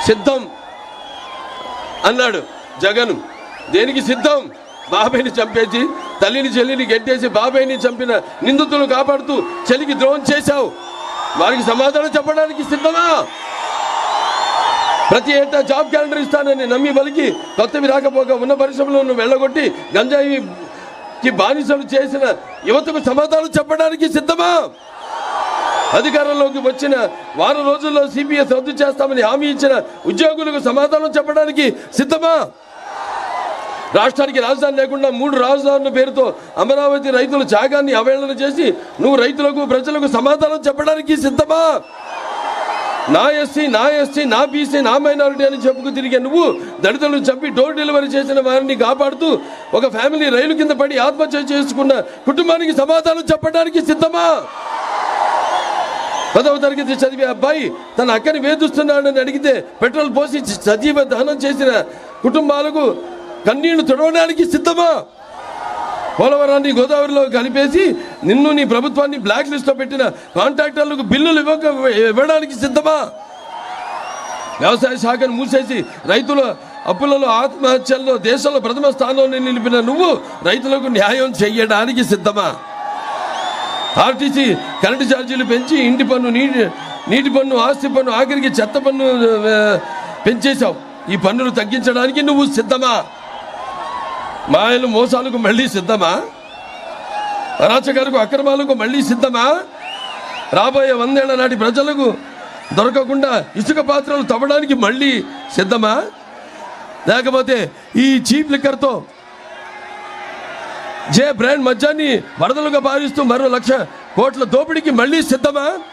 సిద్ధం అన్నాడు జగన్. దేనికి సిద్ధం? బాబాయిని చంపేసి తల్లిని చెల్లిని గెట్టేసి బాబాయిని చంపిన నిందితులను కాపాడుతూ చెల్లికి ద్రోహం చేశావు. వారికి సమాధానం చెప్పడానికి సిద్ధమా? ప్రతి ఏటా జాబ్ క్యాలెండర్ ఇస్తానని నమ్మి బలికి కొత్తవి రాకపోగా ఉన్న పరిశ్రమలను వెళ్ళగొట్టి గంజాయికి బానిసలు చేసిన యువతకు సమాధానం చెప్పడానికి సిద్ధమా? అధికారంలోకి వచ్చిన వారం రోజుల్లో సిపిఎస్ రద్దు చేస్తామని హామీ ఇచ్చిన ఉద్యోగులకు సమాధానం చెప్పడానికి సిద్ధమా? రాష్ట్రానికి రాజధాని లేకుండా 3 రాజధానుల పేరుతో అమరావతి రైతుల త్యాగాన్ని అవహేళన చేసి నువ్వు రైతులకు ప్రజలకు సమాధానం చెప్పడానికి సిద్ధమా? నా ఎస్సీ నా ఎస్టీ నా బీసీ నా మైనారిటీ అని చెప్పుకు తిరిగే నువ్వు దళితులను చంపి డోర్ డెలివరీ చేసిన వారిని కాపాడుతూ ఒక ఫ్యామిలీ రైలు కింద పడి ఆత్మహత్య చేసుకున్న కుటుంబానికి సమాధానం చెప్పడానికి సిద్ధమా? 10వ తరగతి చదివే అబ్బాయి తన అక్కని వేధిస్తున్నాడని అడిగితే పెట్రోల్ పోసి సజీవ దహనం చేసిన కుటుంబాలకు కన్నీళ్లు తుడవడానికి సిద్ధమా? పోలవరాన్ని గోదావరిలో కలిపేసి నిన్ను నీ ప్రభుత్వాన్ని బ్లాక్ లిస్ట్లో పెట్టిన కాంట్రాక్టర్లకు బిల్లులు ఇవ్వడానికి సిద్ధమా? వ్యవసాయ శాఖను మూసేసి రైతుల అప్పులలో ఆత్మహత్యల్లో దేశంలో ప్రథమ స్థానంలో నిలిపిన నువ్వు రైతులకు న్యాయం చేయడానికి సిద్ధమా? ఆర్టీసీ కరెంటు ఛార్జీలు పెంచి ఇంటి పన్ను నీటి పన్ను ఆస్తి పన్ను ఆఖరికి చెత్త పన్ను పెంచేశావు. ఈ పన్నులు తగ్గించడానికి నువ్వు సిద్ధమా? మాయలు మోసాలకు మళ్ళీ సిద్ధమా? అరాచకాలకు అక్రమాలకు మళ్ళీ సిద్ధమా? రాబోయే 100 ఏళ్ల నాటి ప్రజలకు దొరకకుండా ఇసుక పాత్రలు తవ్వడానికి మళ్ళీ సిద్ధమా? లేకపోతే ఈ చీప్ లిక్కర్తో బ్రాండ్ మద్యాన్ని వరదలుగా భావిస్తూ మరో 1,00,000 కోట్ల దోపిడీకి మళ్ళీ సిద్ధమా?